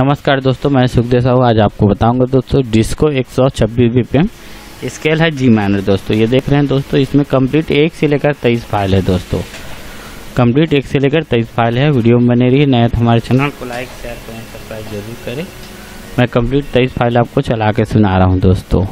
नमस्कार दोस्तों, मैं सुखदेव साहू। आज आपको बताऊंगा दोस्तों डिस्को 126 BPM स्केल है जी माइनर। दोस्तों ये देख रहे हैं दोस्तों, इसमें कंप्लीट 1 से लेकर 23 फाइल है। दोस्तों कंप्लीट 1 से लेकर 23 फाइल है। वीडियो में बने रही, नए तो हमारे चैनल को लाइक शेयर करें, सब्सक्राइब जरूर करें। मैं कंप्लीट 23 फाइल आपको चला के सुना रहा हूँ दोस्तों।